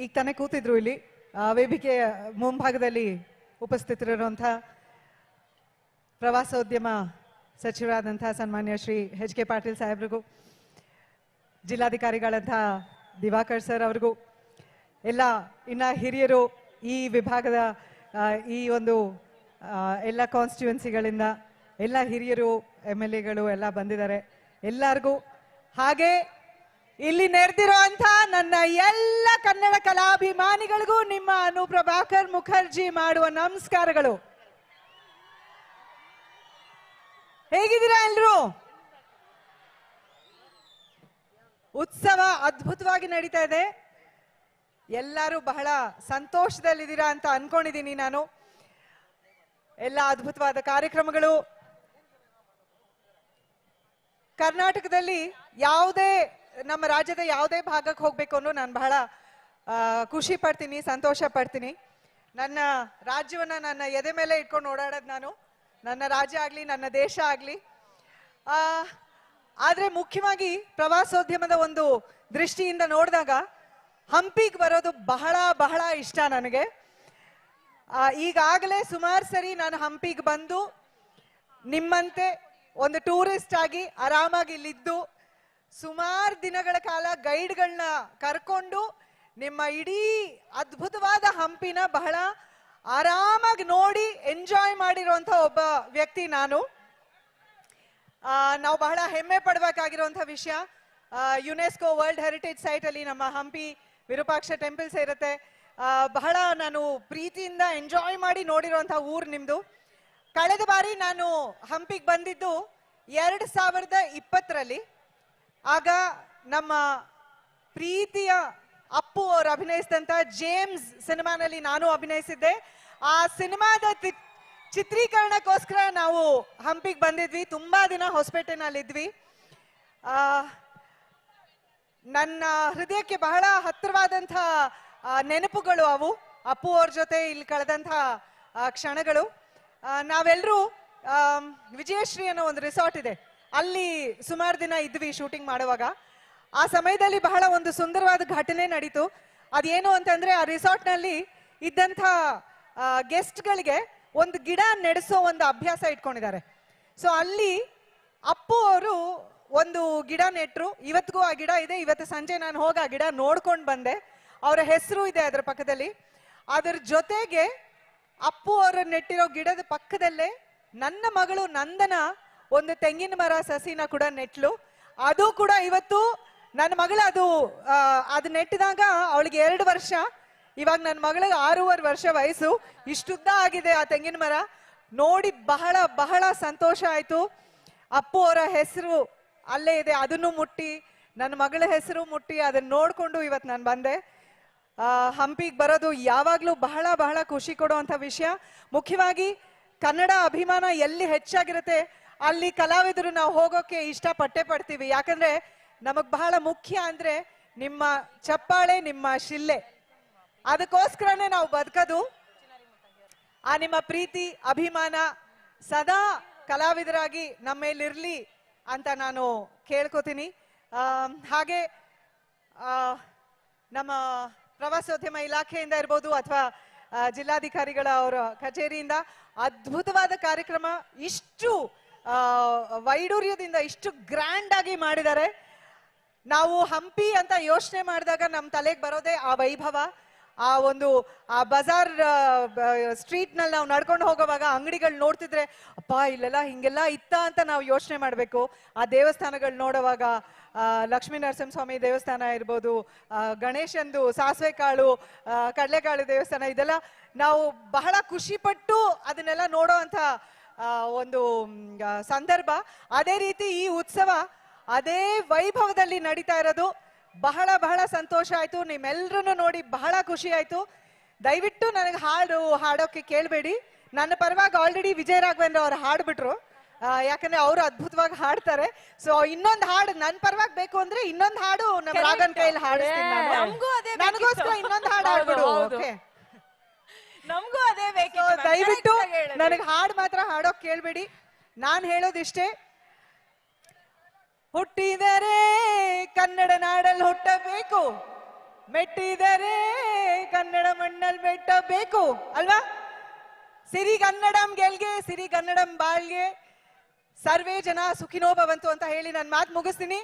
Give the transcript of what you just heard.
ಈಗ ತಾನೇ ಕೂತಿದ್ರು ಇಲ್ಲಿ ವೇದಿಕೆಯ ಮುಂಭಾಗದಲ್ಲಿ ಉಪಸ್ಥಿತರಿರುವಂತಹ ಪ್ರವಾಸೋದ್ಯಮ ಸಚಿವರಾದಂತಹ ಸನ್ಮಾನ್ಯ ಶ್ರೀ ಎಚ್ ಕೆ ಪಾಟೀಲ್ ಸಾಹೇಬ್ರಿಗೂ, ಜಿಲ್ಲಾಧಿಕಾರಿಗಳಂತಹ ದಿವಾಕರ್ ಸರ್ ಅವ್ರಿಗೂ, ಎಲ್ಲ ಇನ್ನ ಹಿರಿಯರು ಈ ವಿಭಾಗದ ಈ ಒಂದು ಎಲ್ಲ ಕಾನ್ಸ್ಟಿಟ್ಯೂನ್ಸಿಗಳಿಂದ ಎಲ್ಲ ಹಿರಿಯರು MLAಗಳು ಎಲ್ಲ ಬಂದಿದ್ದಾರೆ ಎಲ್ಲರಿಗೂ. ಹಾಗೆ ಇಲ್ಲಿ ನೆರೆದಿರುವಂತ ನನ್ನ ಎಲ್ಲ ಕನ್ನಡ ಕಲಾಭಿಮಾನಿಗಳಿಗೂ ನಿಮ್ಮ ಅನುಪ್ರಭಾಕರ್ ಮುಖರ್ಜಿ ಮಾಡುವ ನಮಸ್ಕಾರಗಳು. ಹೇಗಿದ್ದೀರಾ ಎಲ್ರು? ಉತ್ಸವ ಅದ್ಭುತವಾಗಿ ನಡೀತಾ ಇದೆ. ಎಲ್ಲರೂ ಬಹಳ ಸಂತೋಷದಲ್ಲಿದ್ದೀರಾ ಅಂತ ಅನ್ಕೊಂಡಿದ್ದೀನಿ ನಾನು. ಎಲ್ಲ ಅದ್ಭುತವಾದ ಕಾರ್ಯಕ್ರಮಗಳು. ಕರ್ನಾಟಕದಲ್ಲಿ ಯಾವುದೇ ನಮ್ಮ ರಾಜ್ಯದ ಯಾವುದೇ ಭಾಗಕ್ಕೆ ಹೋಗ್ಬೇಕು ಅನ್ನೋ ನಾನು ಬಹಳ ಖುಷಿ ಪಡ್ತೀನಿ, ಸಂತೋಷ ಪಡ್ತೀನಿ. ನನ್ನ ರಾಜ್ಯವನ್ನ ನನ್ನ ಎದೆ ಮೇಲೆ ಇಟ್ಕೊಂಡು ಓಡಾಡೋದು ನಾನು. ನನ್ನ ರಾಜ್ಯ ಆಗ್ಲಿ, ನನ್ನ ದೇಶ ಆಗ್ಲಿ. ಆದ್ರೆ ಮುಖ್ಯವಾಗಿ ಪ್ರವಾಸೋದ್ಯಮದ ಒಂದು ದೃಷ್ಟಿಯಿಂದ ನೋಡಿದಾಗ ಹಂಪಿಗೆ ಬರೋದು ಬಹಳ ಬಹಳ ಇಷ್ಟ ನನಗೆ. ಈಗಾಗಲೇ ಸುಮಾರು ಸರಿ ನಾನು ಹಂಪಿಗೆ ಬಂದು ನಿಮ್ಮಂತೆ ಒಂದು ಟೂರಿಸ್ಟ್ ಆಗಿ ಆರಾಮಾಗಿ ಇಲ್ಲಿದ್ದು ಸುಮಾರು ದಿನಗಳ ಕಾಲ ಗೈಡ್ಗಳನ್ನ ಕರ್ಕೊಂಡು ನಿಮ್ಮ ಇಡೀ ಅದ್ಭುತವಾದ ಹಂಪಿನ ಬಹಳ ಆರಾಮಾಗಿ ನೋಡಿ ಎಂಜಾಯ್ ಮಾಡಿರುವಂತ ಒಬ್ಬ ವ್ಯಕ್ತಿ ನಾನು. ನಾವು ಬಹಳ ಹೆಮ್ಮೆ ಪಡಬೇಕಾಗಿರುವಂತಹ ವಿಷಯ, ಯುನೆಸ್ಕೋ ವರ್ಲ್ಡ್ ಹೆರಿಟೇಜ್ ಸೈಟ್ ಅಲ್ಲಿ ನಮ್ಮ ಹಂಪಿ ವಿರೂಪಾಕ್ಷ ಟೆಂಪಲ್ ಸೇರುತ್ತೆ. ಬಹಳ ನಾನು ಪ್ರೀತಿಯಿಂದ ಎಂಜಾಯ್ ಮಾಡಿ ನೋಡಿರುವಂತಹ ಊರು ನಿಮ್ದು. ಕಳೆದ ಬಾರಿ ನಾನು ಹಂಪಿಗೆ ಬಂದಿದ್ದು 2020ರಲ್ಲಿ. ಆಗ ನಮ್ಮ ಪ್ರೀತಿಯ ಅಪ್ಪು ಅವರು ಅಭಿನಯಿಸಿದಂತ ಜೇಮ್ಸ್ ಸಿನಿಮಾನಲ್ಲಿ ನಾನು ಅಭಿನಯಿಸಿದ್ದೆ. ಆ ಸಿನಿಮಾದ ಚಿತ್ರೀಕರಣಕ್ಕೋಸ್ಕರ ನಾವು ಹಂಪಿಗೆ ಬಂದಿದ್ವಿ. ತುಂಬಾ ದಿನ ಹೊಸಪೇಟೆನಲ್ಲಿದ್ವಿ. ನನ್ನ ಹೃದಯಕ್ಕೆ ಬಹಳ ಹತ್ತಿರವಾದಂಥ ನೆನಪುಗಳು ಅವು, ಅಪ್ಪು ಅವ್ರ ಜೊತೆ ಇಲ್ಲಿ ಕಳೆದಂಥ ಕ್ಷಣಗಳು. ನಾವೆಲ್ಲರೂ ವಿಜಯಶ್ರೀ ಅನ್ನೋ ಒಂದು ರಿಸಾರ್ಟ್ ಇದೆ, ಅಲ್ಲಿ ಸುಮಾರು ದಿನ ಇದ್ವಿ ಶೂಟಿಂಗ್ ಮಾಡುವಾಗ. ಆ ಸಮಯದಲ್ಲಿ ಬಹಳ ಒಂದು ಸುಂದರವಾದ ಘಟನೆ ನಡೀತು. ಅದೇನು ಅಂತಂದ್ರೆ, ಆ ರಿಸಾರ್ಟ್ ನಲ್ಲಿ ಇದ್ದಂಥ ಗೆಸ್ಟ್ಗಳಿಗೆ ಒಂದು ಗಿಡ ನೆಡೆಸೋ ಒಂದು ಅಭ್ಯಾಸ ಇಟ್ಕೊಂಡಿದ್ದಾರೆ. ಸೊ ಅಲ್ಲಿ ಅಪ್ಪು ಅವರು ಒಂದು ಗಿಡ ನೆಟ್ರು. ಇವತ್ತಿಗೂ ಆ ಗಿಡ ಇದೆ. ಇವತ್ತು ಸಂಜೆ ನಾನು ಹೋಗಿ ಆ ಗಿಡ ನೋಡ್ಕೊಂಡು ಬಂದೆ. ಅವರ ಹೆಸರು ಇದೆ ಅದರ ಪಕ್ಕದಲ್ಲಿ. ಅದರ ಜೊತೆಗೆ ಅಪ್ಪು ಅವರು ನೆಟ್ಟಿರೋ ಗಿಡದ ಪಕ್ಕದಲ್ಲೇ ನನ್ನ ಮಗಳು ನಂದನ ಒಂದು ತೆಂಗಿನ ಮರ ಸಸಿನ ಕೂಡ ನೆಟ್ಲು. ಅದು ಕೂಡ ಇವತ್ತು ನನ್ನ ಮಗಳು ಅದು ನೆಟ್ಟಿದಾಗ ಅವಳಿಗೆ 2 ವರ್ಷ. ಇವಾಗ ನನ್ನ ಮಗಳಿಗೆ 6.5 ವರ್ಷ ವಯಸ್ಸು. ಇಷ್ಟುದ್ದ ಆಗಿದೆ ಆ ತೆಂಗಿನ ಮರ. ನೋಡಿ ಬಹಳ ಬಹಳ ಸಂತೋಷ ಆಯ್ತು. ಅಪ್ಪು ಅವರ ಹೆಸರು ಅಲ್ಲೇ ಇದೆ, ಅದನ್ನು ಮುಟ್ಟಿ ನನ್ನ ಮಗಳ ಹೆಸರು ಮುಟ್ಟಿ ಅದನ್ನ ನೋಡ್ಕೊಂಡು ಇವತ್ತು ನಾನು ಬಂದೆ. ಹಂಪಿಗೆ ಬರೋದು ಯಾವಾಗ್ಲೂ ಬಹಳ ಬಹಳ ಖುಷಿ ಕೊಡುವಂತ ವಿಷಯ. ಮುಖ್ಯವಾಗಿ ಕನ್ನಡ ಅಭಿಮಾನ ಎಲ್ಲಿ ಹೆಚ್ಚಾಗಿರುತ್ತೆ ಅಲ್ಲಿ ಕಲಾವಿದರು ನಾವು ಹೋಗೋಕೆ ಇಷ್ಟಪಟ್ಟೆ ಪಡ್ತೀವಿ. ಯಾಕಂದ್ರೆ ನಮಗ್ ಬಹಳ ಮುಖ್ಯ ಅಂದ್ರೆ ನಿಮ್ಮ ಚಪ್ಪಾಳೆ, ನಿಮ್ಮ ಶಿಲ್ಲೆ. ಅದಕ್ಕೋಸ್ಕರನೇ ನಾವು ಬದುಕೋದು. ಆ ನಿಮ್ಮ ಪ್ರೀತಿ ಅಭಿಮಾನ ಸದಾ ಕಲಾವಿದರಾಗಿ ನಮ್ಮ ಮೇಲಿರ್ಲಿ ಅಂತ ನಾನು ಕೇಳ್ಕೊತೀನಿ. ಹಾಗೆ ನಮ್ಮ ಪ್ರವಾಸೋದ್ಯಮ ಇಲಾಖೆಯಿಂದ ಇರ್ಬೋದು ಅಥವಾ ಜಿಲ್ಲಾಧಿಕಾರಿಗಳ ಅವರ ಕಚೇರಿಯಿಂದ ಅದ್ಭುತವಾದ ಕಾರ್ಯಕ್ರಮ, ಇಷ್ಟು ವೈಡೂರ್ಯದಿಂದ ಇಷ್ಟು ಗ್ರ್ಯಾಂಡ್ ಆಗಿ ಮಾಡಿದ್ದಾರೆ. ನಾವು ಹಂಪಿ ಅಂತ ಯೋಚನೆ ಮಾಡಿದಾಗ ನಮ್ಮ ತಲೆಗೆ ಬರೋದೇ ಆ ವೈಭವ. ಆ ಬಜಾರ್ ಸ್ಟ್ರೀಟ್ ನಲ್ಲಿ ನಾವು ನಡ್ಕೊಂಡು ಹೋಗೋವಾಗ ಅಂಗಡಿಗಳು ನೋಡ್ತಿದ್ರೆ ಅಪ್ಪ ಇಲ್ಲೆಲ್ಲ ಹಿಂಗೆಲ್ಲ ಇತ್ತ ಅಂತ ನಾವು ಯೋಚನೆ ಮಾಡ್ಬೇಕು. ಆ ದೇವಸ್ಥಾನಗಳು ನೋಡುವಾಗ ಲಕ್ಷ್ಮೀ ನರಸಿಂಹಸ್ವಾಮಿ ದೇವಸ್ಥಾನ ಇರ್ಬೋದು, ಗಣೇಶಂದು ಸಾಸಿವೆ ಕಾಳು ಕಡಲೆಕಾಳು ದೇವಸ್ಥಾನ, ಇದೆಲ್ಲ ನಾವು ಬಹಳ ಖುಷಿ ಪಟ್ಟು ಅದನ್ನೆಲ್ಲ ನೋಡೋ ಅಂತ ಒಂದು ಸಂದರ್ಭ. ಅದೇ ರೀತಿ ಈ ಉತ್ಸವ ಅದೇ ವೈಭವದಲ್ಲಿ ನಡೀತಾ ಇರೋದು ಬಹಳ ಬಹಳ ಸಂತೋಷ ಆಯ್ತು. ನಿಮ್ಮೆಲ್ಲರನ್ನು ನೋಡಿ ಬಹಳ ಖುಷಿ ಆಯ್ತು. ದಯವಿಟ್ಟು ನನಗೆ ಹಾಡೋಕೆ ಕೇಳಬೇಡಿ. ನನ್ನ ಪರವಾಗಿ ಆಲ್ರೆಡಿ ವಿಜಯ ರಾಘವೇಂದ್ರ ಅವರು ಹಾಡ್ಬಿಟ್ರು. ಯಾಕಂದ್ರೆ ಅವರು ಅದ್ಭುತವಾಗಿ ಹಾಡ್ತಾರೆ. ಸೊ ಇನ್ನೊಂದು ಹಾಡು ನನ್ನ ಪರವಾಗಿ ಬೇಕು ಅಂದ್ರೆ ಇನ್ನೊಂದು ಹಾಡು ನಮ್ಮ ರಾಗನ್ ಕೈಯಲ್ಲಿ ಹಾಡಿಸ್ತೀನಿ ನಾನು. ನನಗೋಸ್ಕರ ಇನ್ನೊಂದು ಹಾಡು ಹಾಡ್ಬಿಡು. ನಮಗೂ ಅದೇ ಬೇಕು. ದಯವಿಟ್ಟು ನನಗೆ ಹಾಡು ಮಾತ್ರ ಹಾಡೋಕ್ ಕೇಳ್ಬೇಡಿ. ನಾನು ಹೇಳೋದಿಷ್ಟೇ, ಹುಟ್ಟಿದರೆ ಕನ್ನಡ ನಾಡಲ್ಲಿ ಹುಟ್ಟಬೇಕು, ಮೆಟ್ಟಿದರೆ ಕನ್ನಡ ಮಣ್ಣಲ್ಲಿ ಮೆಟ್ಟಬೇಕು ಅಲ್ವಾ? ಸಿರಿಗನ್ನಡಂ ಗೆಲ್ಗೆ, ಸಿರಿಗನ್ನಡಂ ಬಾಳ್ಗೆ, ಸರ್ವೇ ಜನ ಸುಖಿನೋ ಭವಂತು ಅಂತ ಹೇಳಿ ನಾನು ಮಾತು ಮುಗಿಸ್ತೀನಿ.